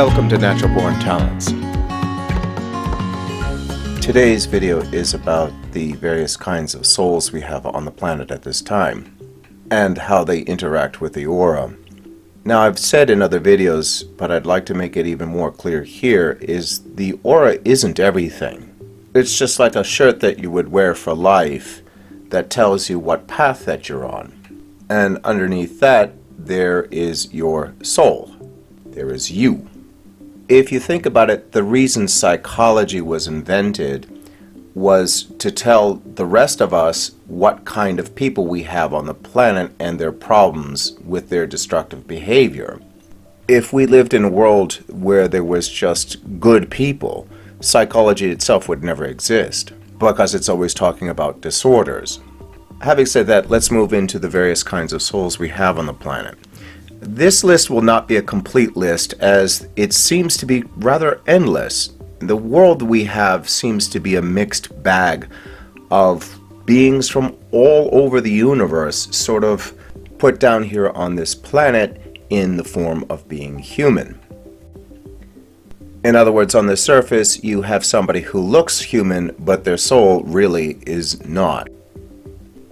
Welcome to Natural Born Talents. Today's video is about the various kinds of souls we have on the planet at this time and how they interact with the aura. Now, I've said in other videos, but I'd like to make it even more clear here, is the aura isn't everything. It's just like a shirt that you would wear for life that tells you what path that you're on. And underneath that, there is your soul. There is you. If you think about it, the reason psychology was invented was to tell the rest of us what kind of people we have on the planet and their problems with their destructive behavior. If we lived in a world where there was just good people, psychology itself would never exist, because it's always talking about disorders. Having said that, let's move into the various kinds of souls we have on the planet. This list will not be a complete list, as it seems to be rather endless. The world we have seems to be a mixed bag of beings from all over the universe, sort of put down here on this planet in the form of being human. In other words, on the surface, you have somebody who looks human, but their soul really is not.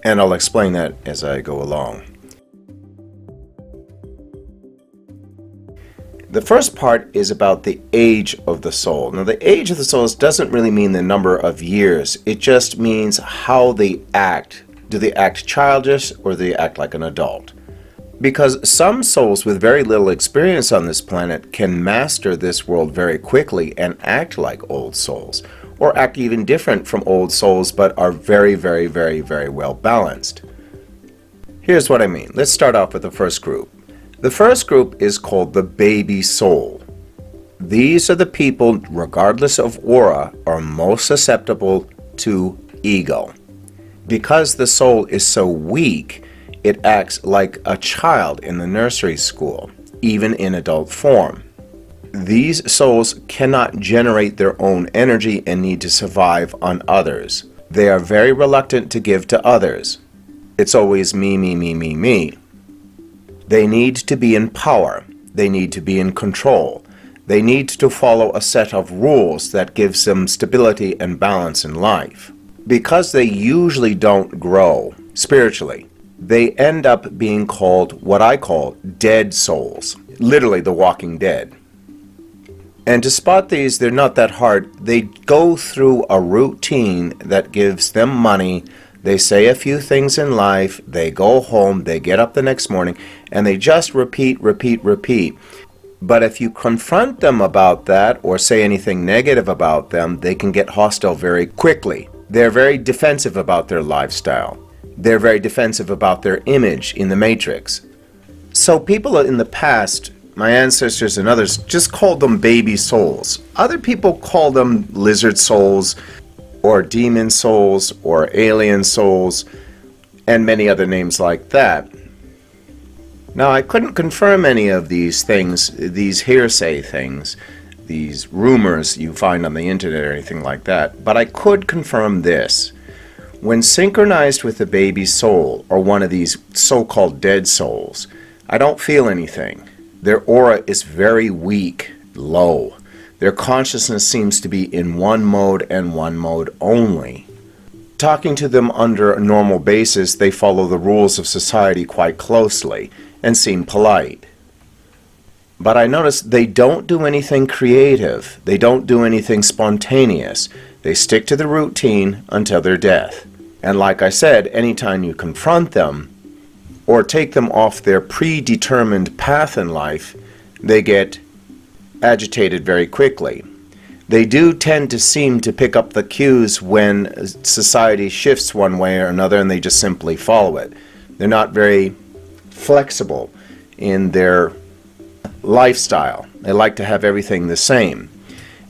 And I'll explain that as I go along. The first part is about the age of the soul. Now, the age of the souls doesn't really mean the number of years. It just means how they act. Do they act childish or do they act like an adult? Because some souls with very little experience on this planet can master this world very quickly and act like old souls, or act even different from old souls, but are very, very, very, very well balanced. Here's what I mean. Let's start off with the first group. The first group is called the baby soul. These are the people, regardless of aura, are most susceptible to ego. Because the soul is so weak, it acts like a child in the nursery school, even in adult form. These souls cannot generate their own energy and need to survive on others. They are very reluctant to give to others. It's always me, me, me, me, me. They need to be in power. They need to be in control. They need to follow a set of rules that gives them stability and balance in life. Because they usually don't grow spiritually, they end up being called what I call dead souls, literally the walking dead. And to spot these, they're not that hard. They go through a routine that gives them money. They say a few things in life, they go home, they get up the next morning, and they just repeat, repeat, repeat. But if you confront them about that or say anything negative about them, they can get hostile very quickly. They're very defensive about their lifestyle. They're very defensive about their image in the matrix. So people in the past, my ancestors and others, just called them baby souls. Other people call them lizard souls, or demon souls, or alien souls, and many other names like that. Now, I couldn't confirm any of these things, these hearsay things, these rumors you find on the internet or anything like that, but I could confirm this. When synchronized with a baby soul, or one of these so-called dead souls, I don't feel anything. Their aura is very weak, low. Their consciousness seems to be in one mode and one mode only. Talking to them under a normal basis, they follow the rules of society quite closely and seem polite. But I notice they don't do anything creative. They don't do anything spontaneous. They stick to the routine until their death. And like I said, anytime you confront them or take them off their predetermined path in life, they get agitated very quickly. They do tend to seem to pick up the cues when society shifts one way or another, and they just simply follow it. They're not very flexible in their lifestyle. They like to have everything the same.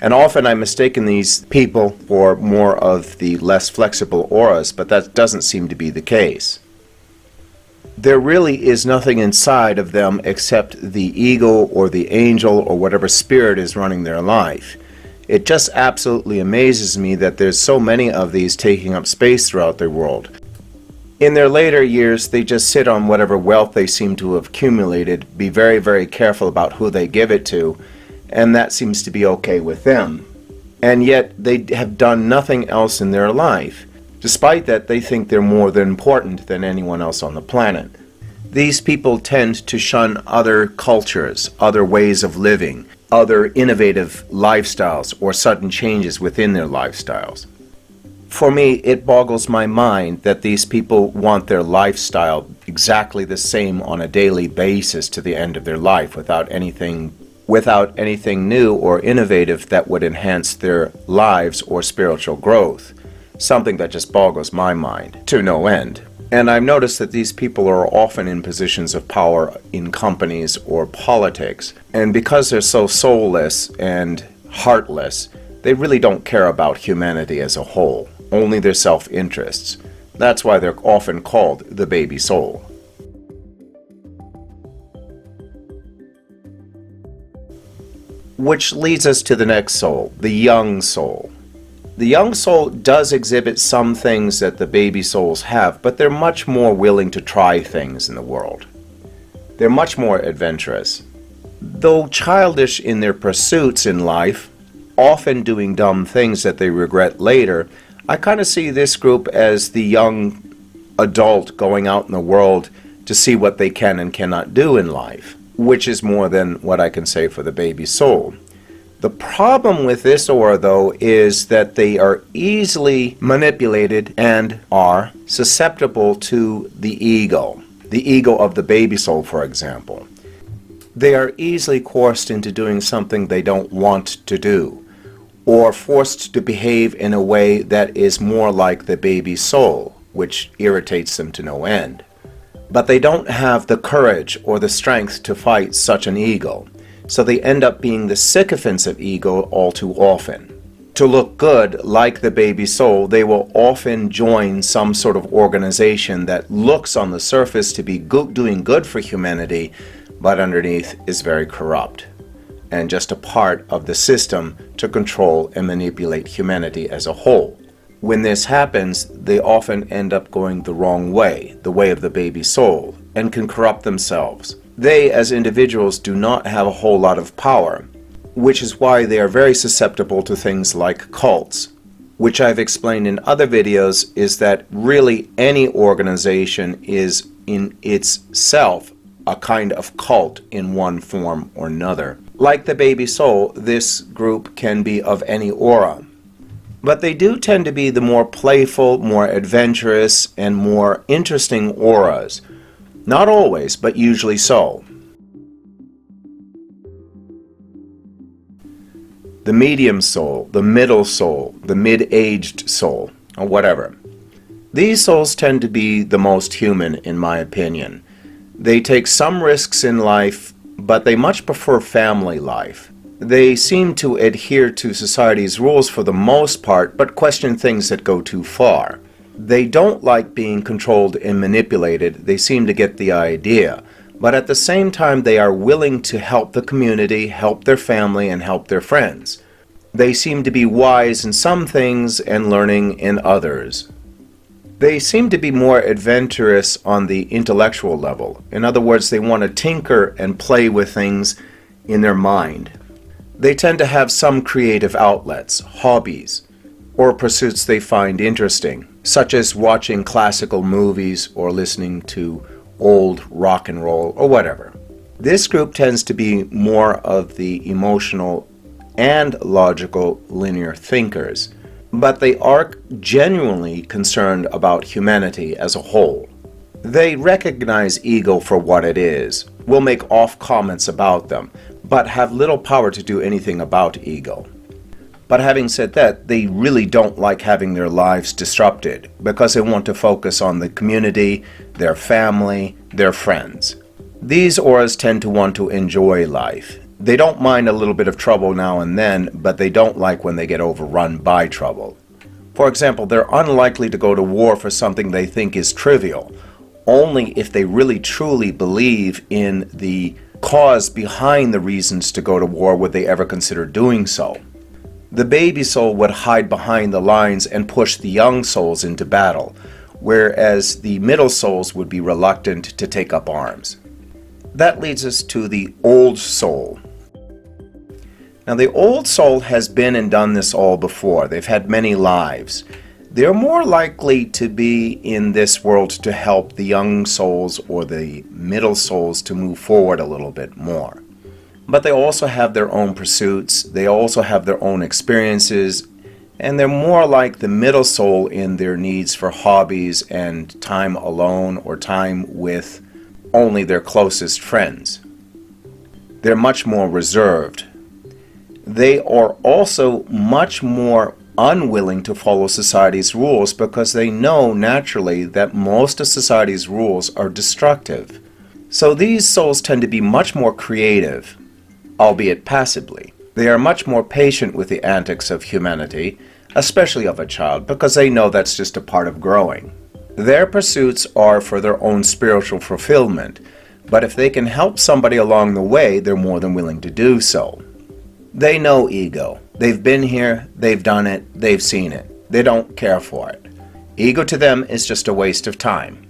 And often I'm mistaken these people for more of the less flexible auras, but that doesn't seem to be the case. There really is nothing inside of them except the ego or the angel or whatever spirit is running their life. It just absolutely amazes me that there's so many of these taking up space throughout their world. In their later years, they just sit on whatever wealth they seem to have accumulated, be very, very careful about who they give it to, and that seems to be okay with them. And yet they have done nothing else in their life. Despite that, they think they're more than important than anyone else on the planet. These people tend to shun other cultures, other ways of living, other innovative lifestyles, or sudden changes within their lifestyles. For me, it boggles my mind that these people want their lifestyle exactly the same on a daily basis to the end of their life without anything new or innovative that would enhance their lives or spiritual growth. Something that just boggles my mind to no end. And I've noticed that these people are often in positions of power in companies or politics. And because they're so soulless and heartless, they really don't care about humanity as a whole, only their self-interests. That's why they're often called the baby soul. Which leads us to the next soul, the young soul. The young soul does exhibit some things that the baby souls have, but they're much more willing to try things in the world. They're much more adventurous. Though childish in their pursuits in life, often doing dumb things that they regret later, I kind of see this group as the young adult going out in the world to see what they can and cannot do in life, which is more than what I can say for the baby soul. The problem with this aura, though, is that they are easily manipulated and are susceptible to the ego of the baby soul, for example. They are easily coerced into doing something they don't want to do, or forced to behave in a way that is more like the baby soul, which irritates them to no end. But they don't have the courage or the strength to fight such an ego. So they end up being the sycophants of ego all too often. To look good, like the baby soul, they will often join some sort of organization that looks on the surface to be doing good for humanity, but underneath is very corrupt, and just a part of the system to control and manipulate humanity as a whole. When this happens, they often end up going the wrong way, the way of the baby soul, and can corrupt themselves. They, as individuals, do not have a whole lot of power, which is why they are very susceptible to things like cults, which I've explained in other videos is that really any organization is in itself a kind of cult in one form or another. Like the baby soul, this group can be of any aura, but they do tend to be the more playful, more adventurous, and more interesting auras. Not always, but usually so. The medium soul, the middle soul, the mid-aged soul, or whatever. These souls tend to be the most human, in my opinion. They take some risks in life, but they much prefer family life. They seem to adhere to society's rules for the most part, but question things that go too far. They don't like being controlled and manipulated. They seem to get the idea. But at the same time, they are willing to help the community, help their family, and help their friends. They seem to be wise in some things and learning in others. They seem to be more adventurous on the intellectual level. In other words, they want to tinker and play with things in their mind. They tend to have some creative outlets, hobbies, or pursuits they find interesting, such as watching classical movies or listening to old rock and roll or whatever. This group tends to be more of the emotional and logical linear thinkers, but they are genuinely concerned about humanity as a whole. They recognize ego for what it is, will make off comments about them, but have little power to do anything about ego. But having said that, they really don't like having their lives disrupted because they want to focus on the community, their family, their friends. These auras tend to want to enjoy life. They don't mind a little bit of trouble now and then, but they don't like when they get overrun by trouble. For example, they're unlikely to go to war for something they think is trivial. Only if they really truly believe in the cause behind the reasons to go to war would they ever consider doing so. The baby soul would hide behind the lines and push the young souls into battle, whereas the middle souls would be reluctant to take up arms. That leads us to the old soul. Now, the old soul has been and done this all before. They've had many lives. They're more likely to be in this world to help the young souls or the middle souls to move forward a little bit more. But they also have their own pursuits. They also have their own experiences. And they're more like the middle soul in their needs for hobbies and time alone or time with only their closest friends. They're much more reserved. They are also much more unwilling to follow society's rules because they know naturally that most of society's rules are destructive. So these souls tend to be much more creative, albeit passively. They are much more patient with the antics of humanity, especially of a child, because they know that's just a part of growing. Their pursuits are for their own spiritual fulfillment, but if they can help somebody along the way, they're more than willing to do so. They know ego. They've been here, they've done it, they've seen it. They don't care for it. Ego to them is just a waste of time.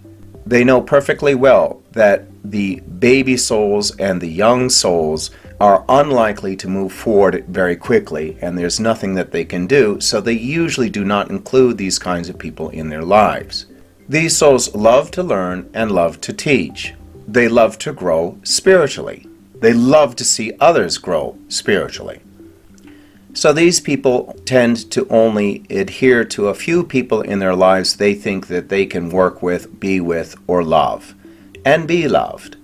They know perfectly well that the baby souls and the young souls are unlikely to move forward very quickly, and there's nothing that they can do, so they usually do not include these kinds of people in their lives. These souls love to learn and love to teach. They love to grow spiritually. They love to see others grow spiritually. So these people tend to only adhere to a few people in their lives they think that they can work with, be with, or love, and be loved.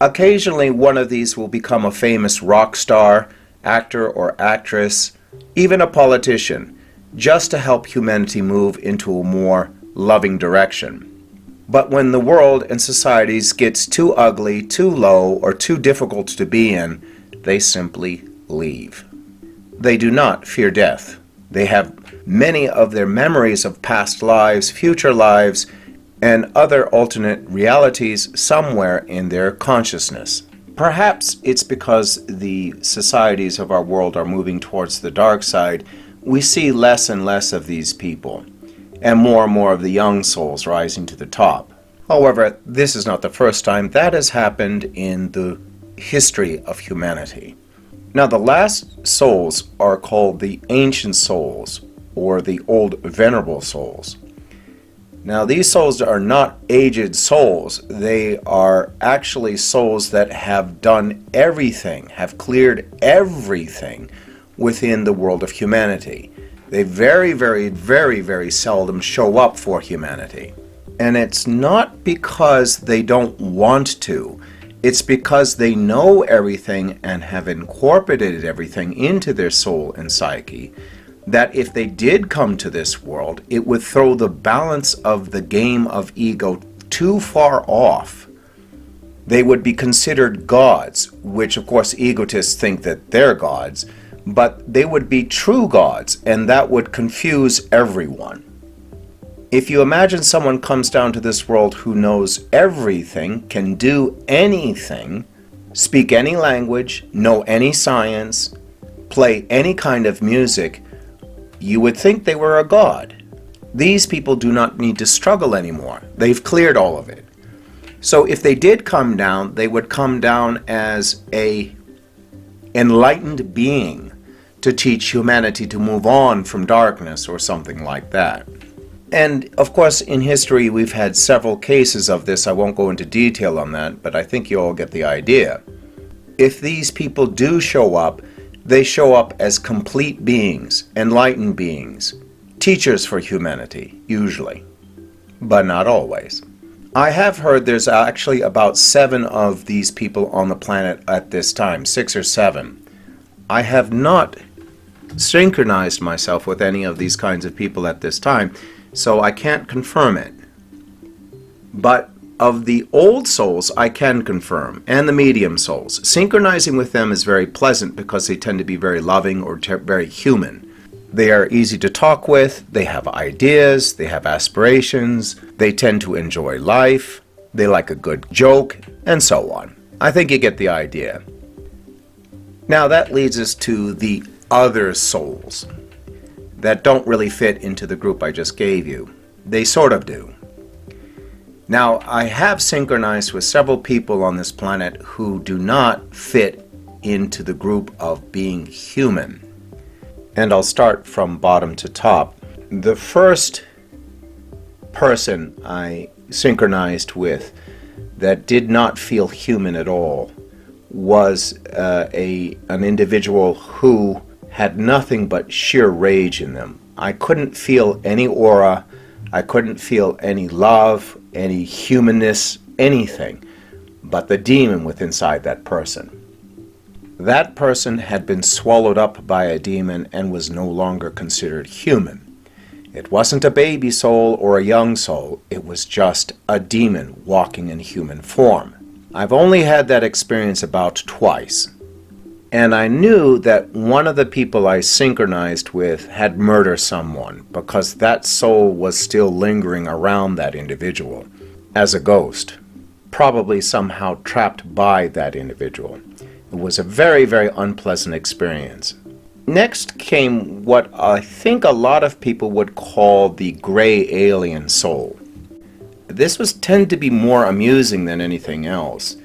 Occasionally, one of these will become a famous rock star, actor or actress, even a politician, just to help humanity move into a more loving direction. But when the world and societies gets too ugly, too low, or too difficult to be in, they simply leave. They do not fear death. They have many of their memories of past lives, future lives, and other alternate realities somewhere in their consciousness. Perhaps it's because the societies of our world are moving towards the dark side, we see less and less of these people, and more of the young souls rising to the top. However, this is not the first time that has happened in the history of humanity. Now, the last souls are called the ancient souls, or the old venerable souls. Now, these souls are not aged souls. They are actually souls that have done everything, have cleared everything within the world of humanity. They very seldom show up for humanity. And it's not because they don't want to. It's because they know everything and have incorporated everything into their soul and psyche, that if they did come to this world, it would throw the balance of the game of ego too far off. They would be considered gods, which of course egotists think that they're gods, but they would be true gods, and that would confuse everyone. If you imagine someone comes down to this world who knows everything, can do anything, speak any language, know any science, play any kind of music, you would think they were a god. These people do not need to struggle anymore. They've cleared all of it. So if they did come down, they would come down as an enlightened being to teach humanity to move on from darkness or something like that. And of course, in history, we've had several cases of this. I won't go into detail on that, but I think you all get the idea. If these people do show up, they show up as complete beings, enlightened beings, teachers for humanity, usually, but not always. I have heard there's actually about 7 of these people on the planet at this time, 6 or 7. I have not synchronized myself with any of these kinds of people at this time, so I can't confirm it. But of the old souls, I can confirm, and the medium souls. Synchronizing with them is very pleasant because they tend to be very loving or very human. They are easy to talk with, they have ideas, they have aspirations, they tend to enjoy life, they like a good joke, and so on. I think you get the idea. Now that leads us to the other souls that don't really fit into the group I just gave you. They sort of do. Now, I have synchronized with several people on this planet who do not fit into the group of being human. And I'll start from bottom to top. The first person I synchronized with that did not feel human at all was an individual who had nothing but sheer rage in them. I couldn't feel any aura, I couldn't feel any love, any humanness, anything but the demon within inside that person. That person had been swallowed up by a demon and was no longer considered human. It wasn't a baby soul or a young soul, it was just a demon walking in human form. I've only had that experience about twice. And I knew that one of the people I synchronized with had murdered someone because that soul was still lingering around that individual as a ghost, probably somehow trapped by that individual. It was a very, very unpleasant experience. Next came what I think a lot of people would call the gray alien soul. This tended to be more amusing than anything else.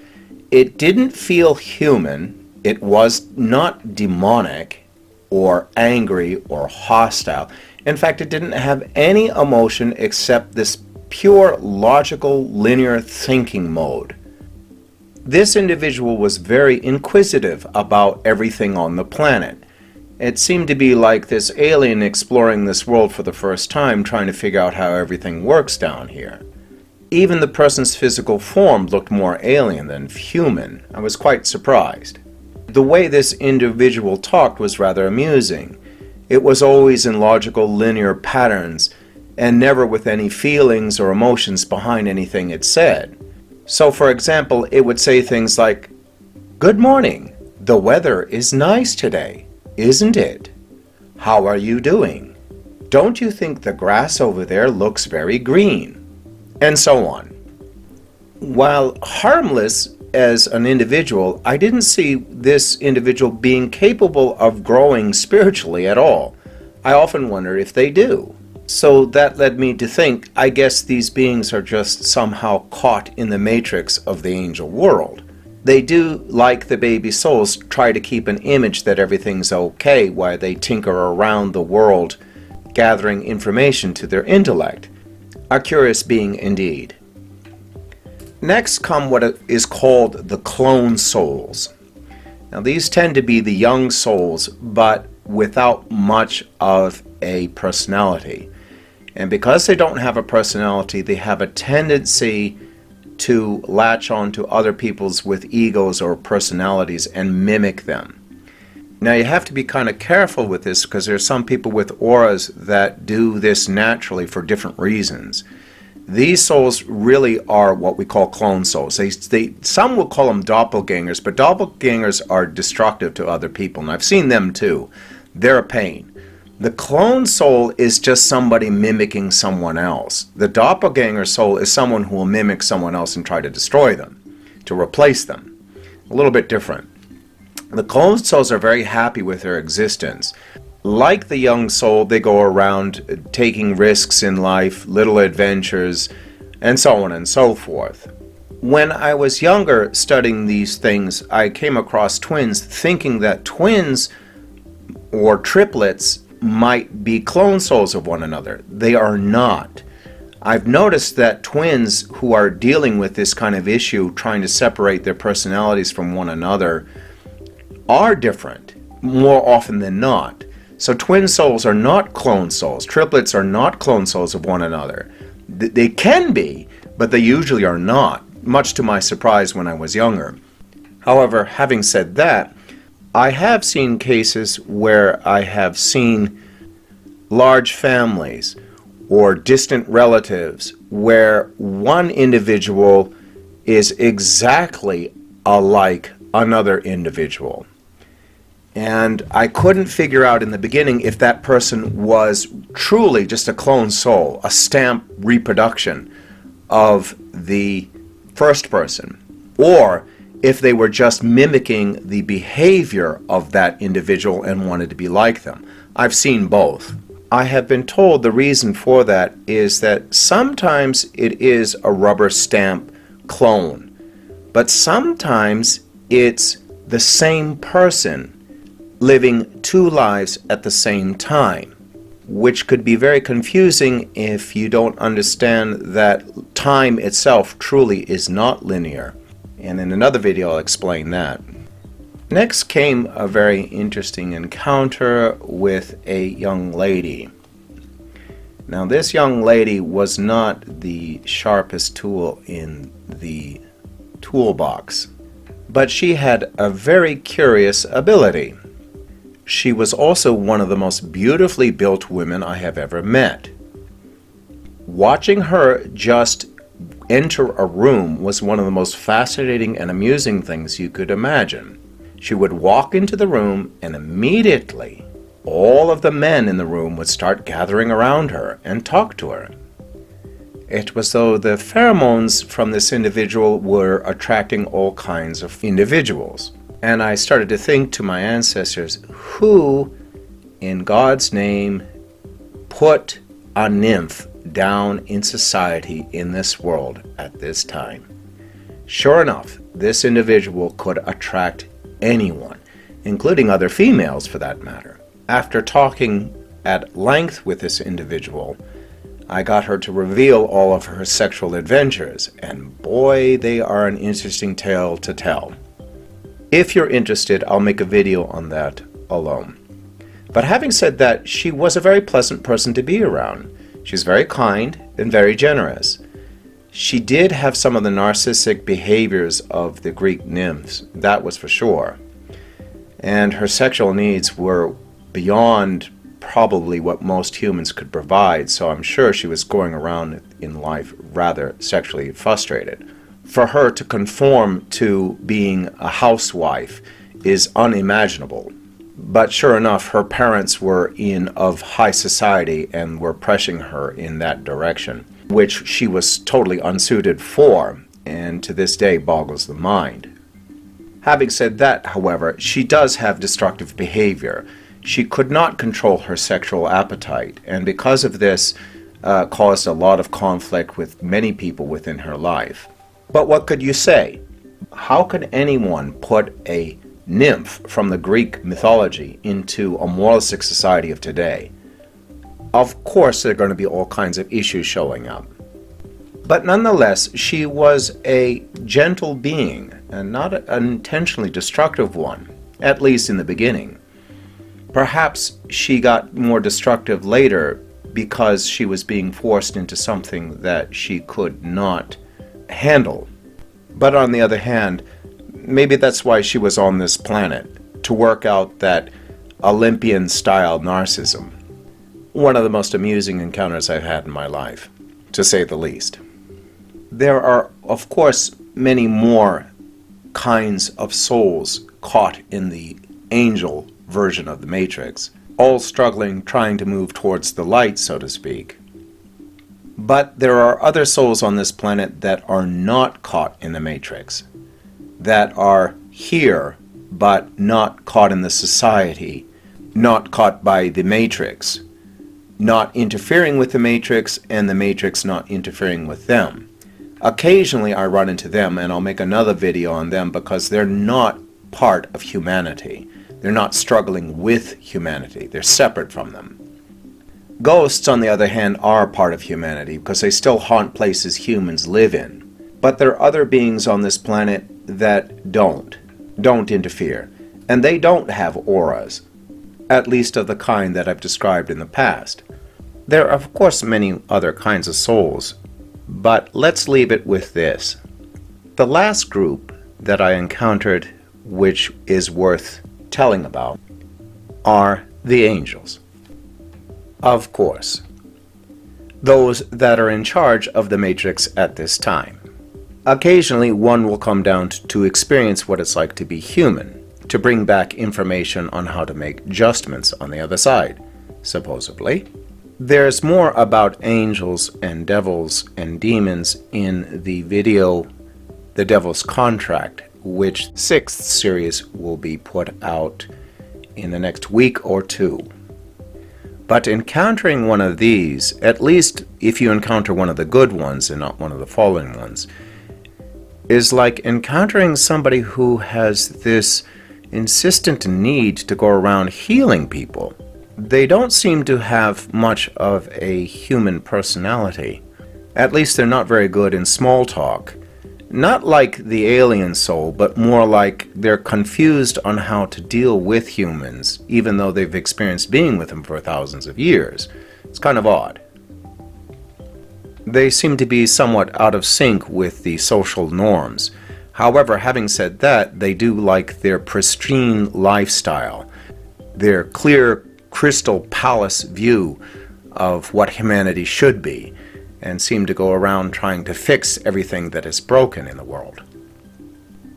It didn't feel human. It was not demonic or angry or hostile. In fact, it didn't have any emotion except this pure logical linear thinking mode. This individual was very inquisitive about everything on the planet. It seemed to be like this alien exploring this world for the first time, trying to figure out how everything works down here. Even the person's physical form looked more alien than human. I was quite surprised. The way this individual talked was rather amusing. It was always in logical linear patterns and never with any feelings or emotions behind anything it said. So for example, it would say things like, "Good morning, the weather is nice today, isn't it? How are you doing? Don't you think the grass over there looks very green?" And so on. While harmless as an individual, I didn't see this individual being capable of growing spiritually at all. I often wonder if they do. So that led me to think, I guess these beings are just somehow caught in the matrix of the angel world. They do, like the baby souls, try to keep an image that everything's okay while they tinker around the world, gathering information to their intellect. A curious being indeed. Next come what is called the clone souls. Now these tend to be the young souls, but without much of a personality. And because they don't have a personality, they have a tendency to latch on to other people's with egos or personalities and mimic them. Now you have to be kind of careful with this because there are some people with auras that do this naturally for different reasons. These souls really are what we call clone souls. Some will call them doppelgangers, but doppelgangers are destructive to other people, and I've seen them too. They're a pain. The clone soul is just somebody mimicking someone else. The doppelganger soul is someone who will mimic someone else and try to destroy them, to replace them. A little bit different. The clone souls are very happy with their existence. Like the young soul, they go around taking risks in life, little adventures, and so on and so forth. When I was younger studying these things, I came across twins, thinking that twins or triplets might be clone souls of one another. They are not. I've noticed that twins who are dealing with this kind of issue, trying to separate their personalities from one another, are different more often than not. So twin souls are not clone souls. Triplets are not clone souls of one another. They can be, but they usually are not, much to my surprise when I was younger. However, having said that, I have seen cases where I have seen large families or distant relatives where one individual is exactly alike another individual. And I couldn't figure out in the beginning if that person was truly just a clone soul, a stamp reproduction of the first person, or if they were just mimicking the behavior of that individual and wanted to be like them. I've seen both. I have been told the reason for that is that sometimes it is a rubber stamp clone, but sometimes it's the same person living two lives at the same time, which could be very confusing if you don't understand that time itself truly is not linear. And in another video I'll explain that. Next came a very interesting encounter with a young lady. Now this young lady was not the sharpest tool in the toolbox, but she had a very curious ability. She was also one of the most beautifully built women I have ever met. Watching her just enter a room was one of the most fascinating and amusing things you could imagine. She would walk into the room and immediately all of the men in the room would start gathering around her and talk to her. It was though the pheromones from this individual were attracting all kinds of individuals. And I started to think to my ancestors, who in God's name put a nymph down in society in this world at this time? Sure enough, this individual could attract anyone, including other females for that matter. After talking at length with this individual, I got her to reveal all of her sexual adventures, and boy, they are an interesting tale to tell. If you're interested, I'll make a video on that alone. But having said that, she was a very pleasant person to be around. She's very kind and very generous. She did have some of the narcissistic behaviors of the Greek nymphs, that was for sure. And her sexual needs were beyond probably what most humans could provide, so I'm sure she was going around in life rather sexually frustrated. For her to conform to being a housewife is unimaginable. But sure enough, her parents were of high society and were pressing her in that direction, which she was totally unsuited for, and to this day boggles the mind. Having said that, however, she does have destructive behavior. She could not control her sexual appetite, and because of this, caused a lot of conflict with many people within her life. But what could you say? How could anyone put a nymph from the Greek mythology into a moralistic society of today? Of course, there are going to be all kinds of issues showing up. But nonetheless, she was a gentle being, and not an intentionally destructive one, at least in the beginning. Perhaps she got more destructive later because she was being forced into something that she could not handle. But on the other hand, maybe that's why she was on this planet, to work out that Olympian-style narcissism. One of the most amusing encounters I've had in my life, to say the least. There are, of course, many more kinds of souls caught in the angel version of the Matrix, all struggling, trying to move towards the light, so to speak. But there are other souls on this planet that are not caught in the Matrix, that are here, but not caught in the society, not caught by the Matrix, not interfering with the Matrix, and the Matrix not interfering with them. Occasionally I run into them, and I'll make another video on them because they're not part of humanity. They're not struggling with humanity. They're separate from them. Ghosts, on the other hand, are part of humanity because they still haunt places humans live in. But there are other beings on this planet that don't interfere. And they don't have auras, at least of the kind that I've described in the past. There are, of course, many other kinds of souls, but let's leave it with this. The last group that I encountered, which is worth telling about, are the angels. Of course, those that are in charge of the Matrix at this time. Occasionally one will come down to experience what it's like to be human, to bring back information on how to make adjustments on the other side, supposedly. There's more about angels and devils and demons in the video The Devil's Contract, which 6th series will be put out in the next week or two. But encountering one of these, at least if you encounter one of the good ones and not one of the fallen ones, is like encountering somebody who has this insistent need to go around healing people. They don't seem to have much of a human personality. At least they're not very good in small talk. Not like the alien soul, but more like they're confused on how to deal with humans, even though they've experienced being with them for thousands of years. It's kind of odd. They seem to be somewhat out of sync with the social norms. However, having said that, they do like their pristine lifestyle, their clear crystal palace view of what humanity should be, and seem to go around trying to fix everything that is broken in the world.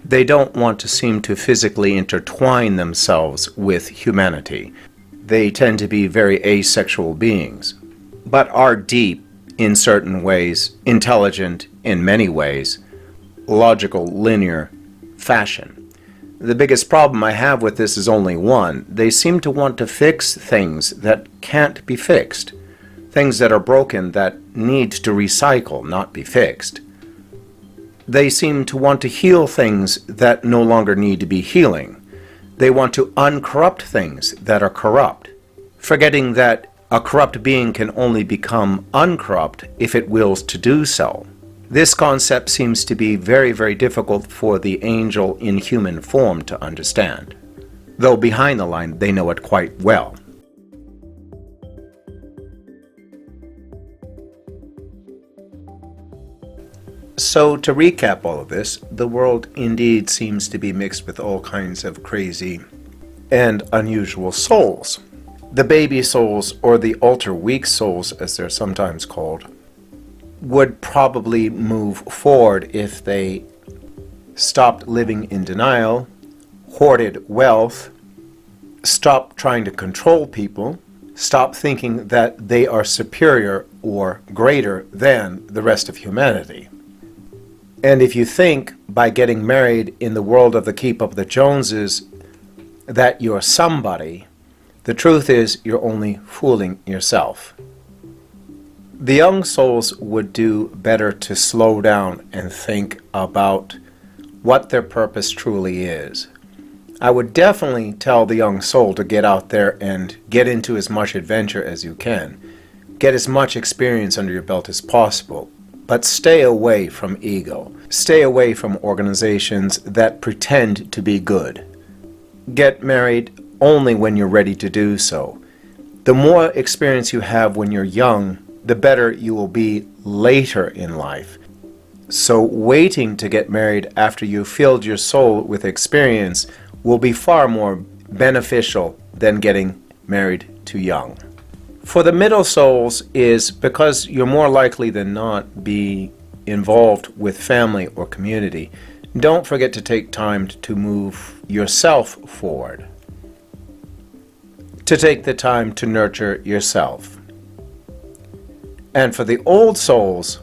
They don't want to seem to physically intertwine themselves with humanity. They tend to be very asexual beings, but are deep in certain ways, intelligent in many ways, logical, linear fashion. The biggest problem I have with this is only one. They seem to want to fix things that can't be fixed. Things that are broken that need to recycle, not be fixed. They seem to want to heal things that no longer need to be healing. They want to uncorrupt things that are corrupt, forgetting that a corrupt being can only become uncorrupt if it wills to do so. This concept seems to be very, very difficult for the angel in human form to understand, though behind the line they know it quite well. So to recap all of this, the world indeed seems to be mixed with all kinds of crazy and unusual souls. The baby souls, or the ultra weak souls as they're sometimes called, would probably move forward if they stopped living in denial, hoarded wealth, stopped trying to control people, stopped thinking that they are superior or greater than the rest of humanity. And if you think by getting married in the world of the Keep Up the Joneses that you're somebody, the truth is you're only fooling yourself. The young souls would do better to slow down and think about what their purpose truly is. I would definitely tell the young soul to get out there and get into as much adventure as you can. Get as much experience under your belt as possible. But stay away from ego. Stay away from organizations that pretend to be good. Get married only when you're ready to do so. The more experience you have when you're young, the better you will be later in life. So waiting to get married after you've filled your soul with experience will be far more beneficial than getting married too young. For the middle souls is because you're more likely than not be involved with family or community. Don't forget to take time to move yourself forward. To take the time to nurture yourself. And for the old souls,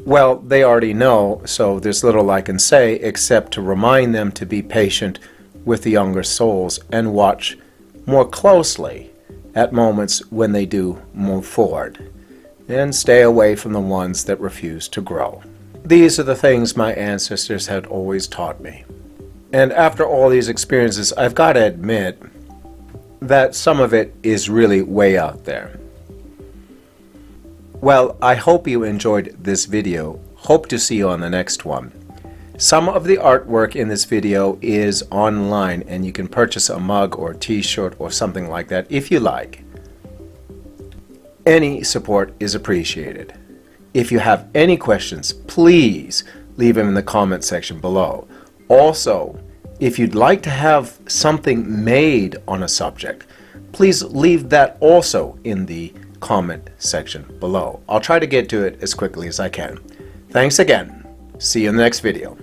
well, they already know, so there's little I can say except to remind them to be patient with the younger souls and watch more closely at moments when they do move forward, and stay away from the ones that refuse to grow. These are the things my ancestors had always taught me. And after all these experiences, I've got to admit that some of it is really way out there. Well, I hope you enjoyed this video. Hope to see you on the next one. Some of the artwork in this video is online, and you can purchase a mug or t-shirt or something like that if you like. Any support is appreciated. If you have any questions, please leave them in the comment section below. Also, if you'd like to have something made on a subject, please leave that also in the comment section below. I'll try to get to it as quickly as I can. Thanks again. See you in the next video.